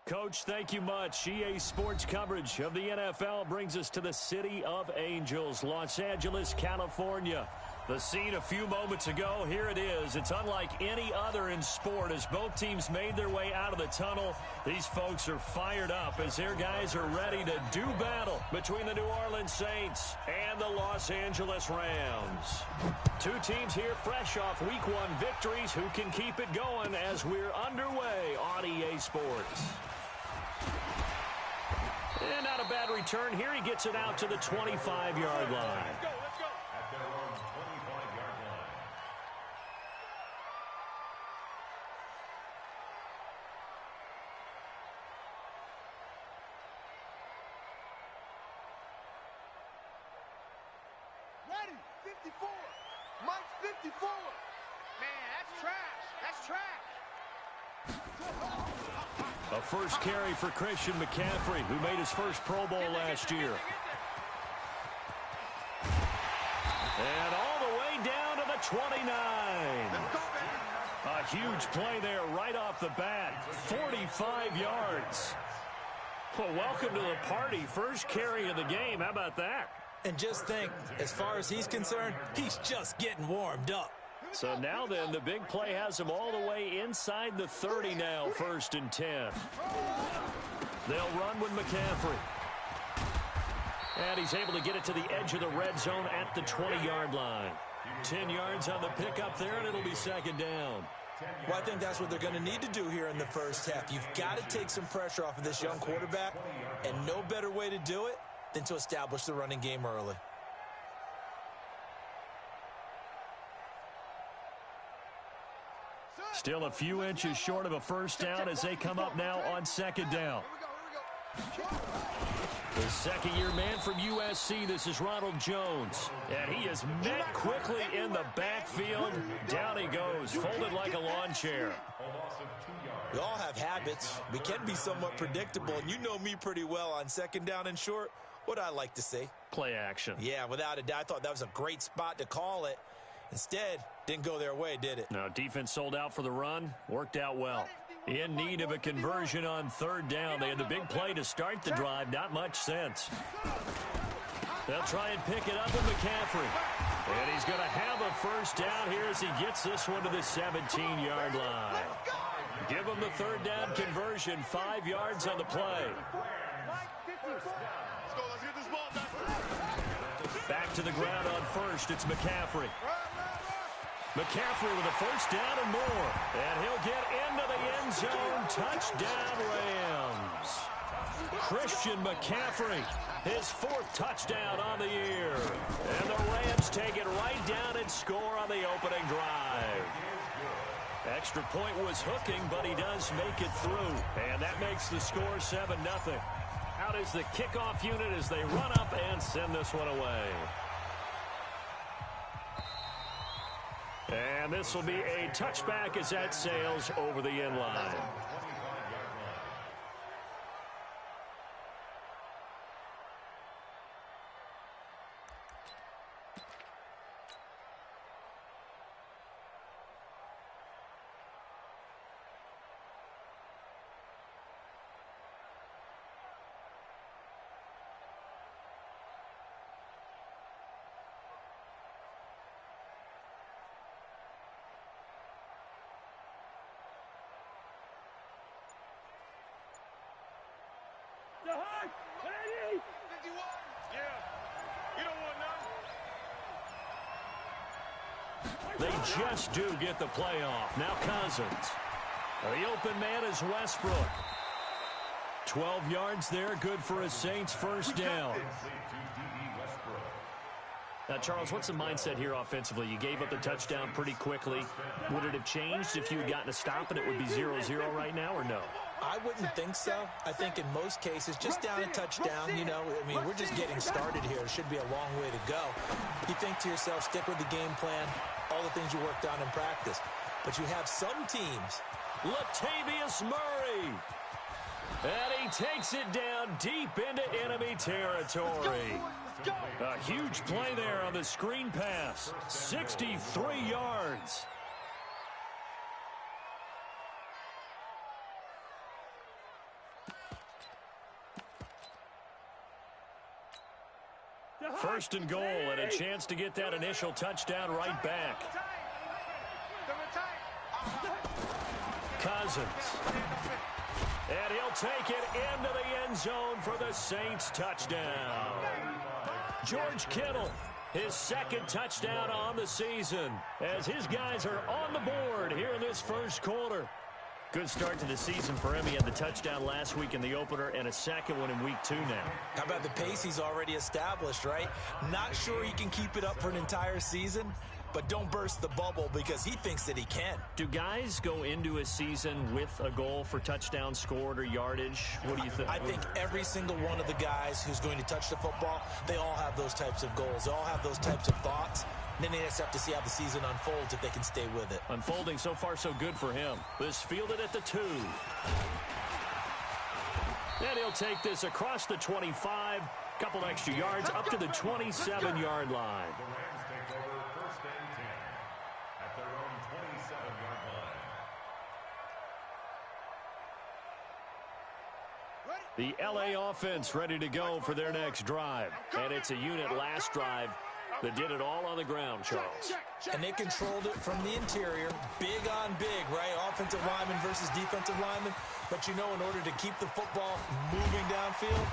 Coach, thank you much. EA Sports coverage of the NFL brings us to the City of Angels, Los Angeles, California. The scene a few moments ago, here it is. It's unlike any other in sport as both teams made their way out of the tunnel. These folks are fired up as their guys are ready to do battle between the New Orleans Saints and the Los Angeles Rams. Two teams here fresh off Week 1 victories who can keep it going as we're underway on EA Sports. And not a bad return here. He gets it out to the 25-yard line. Let's go. At their own 25-yard line. Ready, 54. Mike's 54. Man, that's trash. That's trash. A first carry for Christian McCaffrey, who made his first Pro Bowl last year. And all the way down to the 29. A huge play there right off the bat. 45 yards. Well, welcome to the party. First carry of the game. How about that? And just think, as far as he's concerned, he's just getting warmed up. So now then, the big play has him all the way inside the 30 now, 1st and 10. They'll run with McCaffrey. And he's able to get it to the edge of the red zone at the 20-yard line. 10 yards on the pickup there, and it'll be 2nd down. Well, I think that's what they're going to need to do here in the first half. You've got to take some pressure off of this young quarterback, and no better way to do it than to establish the running game early. Still a few inches short of a first down as they come up now on 2nd down. The second-year man from USC, this is Ronald Jones. And he is met quickly in the backfield. Down he goes, folded like a lawn chair. We all have habits. We can be somewhat predictable, and you know me pretty well on 2nd down and short. What I like to say? Play action. Yeah, without a doubt. I thought that was a great spot to call it. Instead, didn't go their way, did it? No, defense sold out for the run. Worked out well. In need of a conversion on 3rd down. They had the big play to start the drive. Not much sense. They'll try and pick it up with McCaffrey. And he's going to have a first down here as he gets this one to the 17-yard line. Give him the 3rd down conversion. 5 yards on the play. Back to the ground on 1st. It's McCaffrey. McCaffrey with a first down and more. And he'll get into the end zone. Touchdown, Rams. Christian McCaffrey, his 4th touchdown on the year. And the Rams take it right down and score on the opening drive. Extra point was hooking, but he does make it through. And that makes the score 7-0. Out is the kickoff unit as they run up and send this one away. And this will be a touchback as that sails over the end line. They just do get the playoff. Now Cousins. The open man is Westbrook. 12 yards there, good for a Saints first down. Now, Charles, what's the mindset here offensively? You gave up the touchdown pretty quickly. Would it have changed if you had gotten a stop and it would be 0-0 right now, or no? I wouldn't think so. I think in most cases, just down a touchdown, you know, I mean, we're just getting started here. It should be a long way to go. You think to yourself, stick with the game plan, all the things you worked on in practice. But you have some teams. Latavius Murray. And he takes it down deep into enemy territory. A huge play there on the screen pass. 63 yards. First and goal, and a chance to get that initial touchdown right back. Cousins. And he'll take it into the end zone for the Saints touchdown. George Kittle, his second touchdown on the season, as his guys are on the board here in this first quarter. Good start to the season for him. He had the touchdown last week in the opener and a second one in week 2 now. How about the pace he's already established, right? Not sure he can keep it up for an entire season, but don't burst the bubble because he thinks that he can. Do guys go into a season with a goal for touchdowns scored or yardage? What do you think? I think every single one of the guys who's going to touch the football, they all have those types of goals. They all have those types of thoughts. And then they just have to see how the season unfolds if they can stay with it. Unfolding so far so good for him. This fielded at the 2. And he'll take this across the 25. Couple extra yards up to the 27-yard line. The Rams take over first and 10 at their own 27-yard line. The LA offense ready to go for their next drive. And it's a unit last drive that did it all on the ground, Charles. And they controlled it from the interior. Big on big, right? Offensive lineman versus defensive lineman. But, you know, in order to keep the football moving downfield,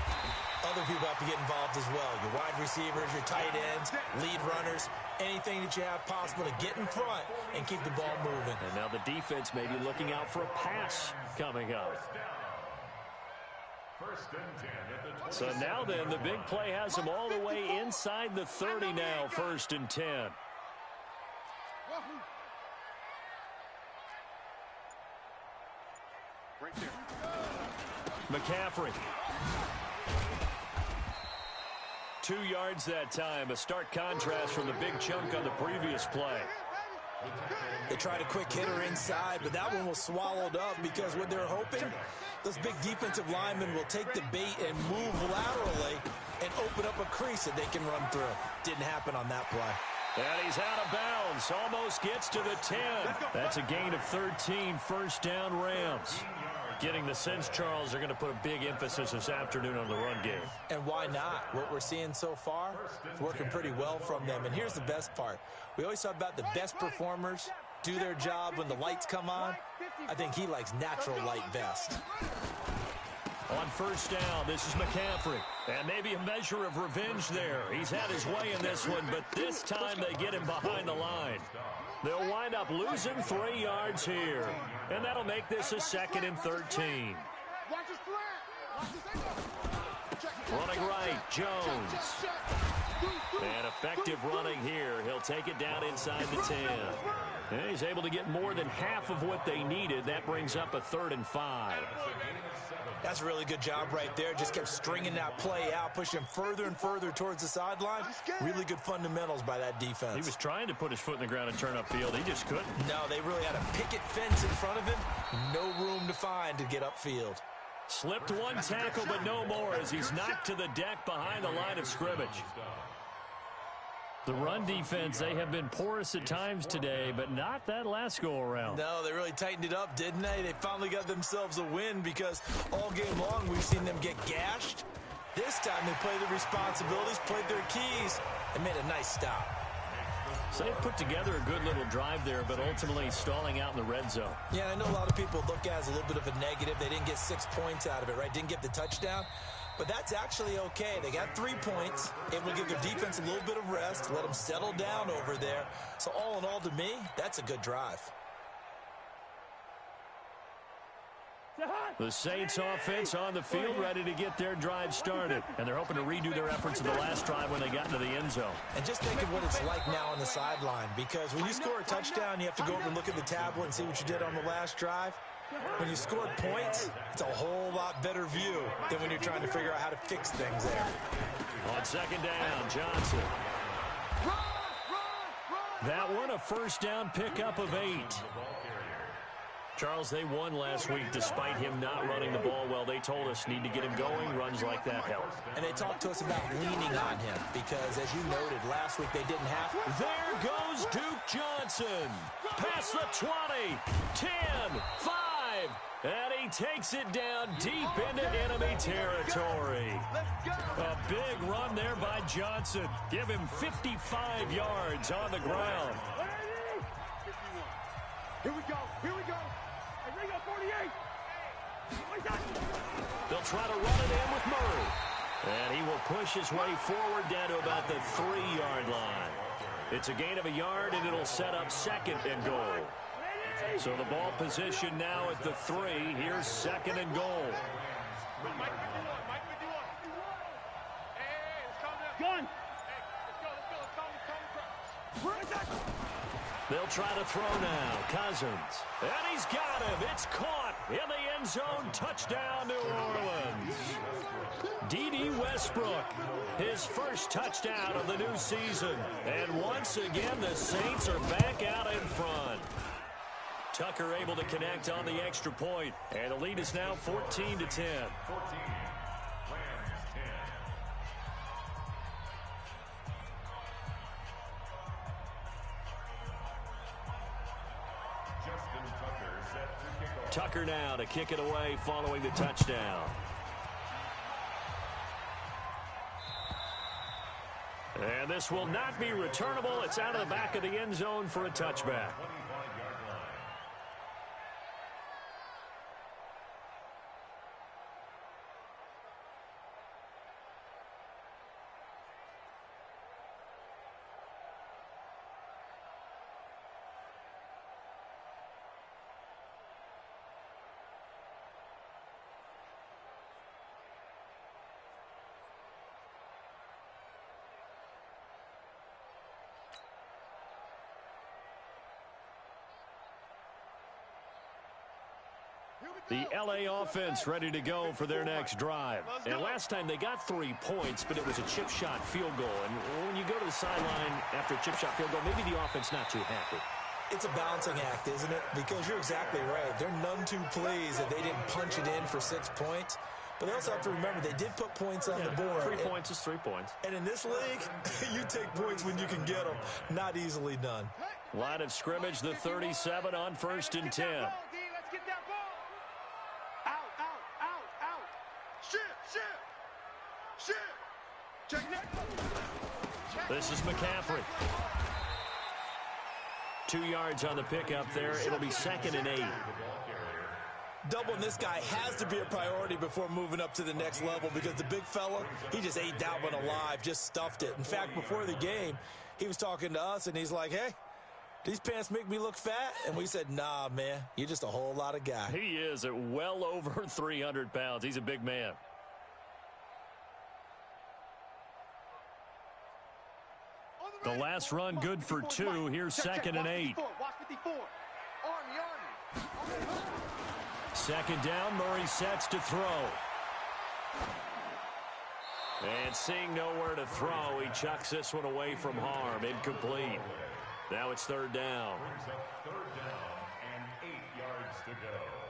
other people have to get involved as well. Your wide receivers, your tight ends, lead runners, anything that you have possible to get in front and keep the ball moving. And now the defense may be looking out for a pass coming up. First and 10 at the So now then, the big play has them all the way inside the 30 now, first and 10. Right there. McCaffrey. 2 yards that time, a stark contrast from the big chunk on the previous play. They tried a quick hitter inside, but that one was swallowed up because what they're hoping, those big defensive linemen will take the bait and move laterally and open up a crease that they can run through. Didn't happen on that play. And he's out of bounds, almost gets to the 10. That's a gain of 13, first down Rams. Getting the sense, Charles, they're going to put a big emphasis this afternoon on the run game. And why not? What we're seeing so far is working pretty well from them. And here's the best part. We always talk about the best performers do their job when the lights come on. I think he likes natural light best. On first down, this is McCaffrey. And maybe a measure of revenge there. He's had his way in this one, but this time they get him behind the line. They'll wind up losing 3 yards here. And that'll make this a 2nd and 13. Running right, Jones. And effective running here. He'll take it down inside the 10. And he's able to get more than half of what they needed. That brings up a 3rd and 5. That's a really good job right there. Just kept stringing that play out, pushing him further and further towards the sideline. Really good fundamentals by that defense. He was trying to put his foot in the ground and turn upfield. He just couldn't. No, they really had a picket fence in front of him. No room to find to get upfield. Slipped one tackle, but no more as he's knocked to the deck behind the line of scrimmage. The run defense, they have been porous at times today, but not that last go-around. No, they really tightened it up, didn't they? They finally got themselves a win because all game long we've seen them get gashed. This time they played their responsibilities, played their keys, and made a nice stop. So they put together a good little drive there, but ultimately stalling out in the red zone. Yeah, I know a lot of people look at it as a little bit of a negative. They didn't get 6 points out of it, right? Didn't get the touchdown. But that's actually okay. They got 3 points. It will give their defense a little bit of rest, let them settle down over there. So all in all, to me, that's a good drive. The Saints offense on the field ready to get their drive started. And they're hoping to redo their efforts in the last drive when they got into the end zone. And just think of what it's like now on the sideline, because when you score a touchdown, you have to go over and look at the tablet and see what you did on the last drive. When you scored points, it's a whole lot better view than when you're trying to figure out how to fix things there. On second down, Johnson. That one a first down pickup of 8. Charles, they won last week despite him not running the ball well. They told us need to get him going. Runs like that help. And they talked to us about leaning on him because, as you noted, last week they didn't have. There goes Duke Johnson. Past the 20, 10, 5. And he takes it down deep into enemy territory. A big run there by Johnson. Give him 55 yards on the ground. Here we go. Here we go. Hey, Ringo, 48. They'll try to run it in with Murray. And he will push his way forward down to about the 3-yard line. It's a gain of a yard, and it'll set up second and goal. So the ball position now at the 3. Here's second and goal. Mike 51. Mike 51. Hey, let's calm down. Gun. Hey, let's go. Let's calm. They'll try to throw now. Cousins. And he's got him. It's caught in the end zone. Touchdown, New Orleans. D.D. Westbrook, his first touchdown of the new season. And once again, the Saints are back out in front. Tucker able to connect on the extra point. And the lead is now 14-10. 14. Rams 10. Justin Tucker set to kick off. Tucker now to kick it away following the touchdown. And this will not be returnable. It's out of the back of the end zone for a touchback. 25-yard line. The L.A. offense ready to go for their next drive. And last time they got 3 points, but it was a chip shot field goal. And when you go to the sideline after a chip shot field goal, maybe the offense not too happy. It's a balancing act, isn't it? Because you're exactly right. They're none too pleased that they didn't punch it in for 6 points. But they also have to remember they did put points on the board. 3 points is 3 points. And in this league, you take points when you can get them. Not easily done. Line of scrimmage, the 37 on 1st and 10. Let's get that ball. Out. Shit. Check that. This is McCaffrey. 2 yards on the pickup there. It'll be 2nd and 8. Doubling this guy has to be a priority before moving up to the next level because the big fella, he just ate that one alive, just stuffed it. In fact, before the game, he was talking to us, and he's like, hey, these pants make me look fat? And we said, nah, man, you're just a whole lot of guy. He is at well over 300 pounds. He's a big man. The last run good for 2. Here's 2nd and 8. Watch 54. Army. 2nd down, Murray sets to throw. And seeing nowhere to throw, he chucks this one away from harm. Incomplete. Now it's 3rd down. Brings up 3rd down and 8 yards to go.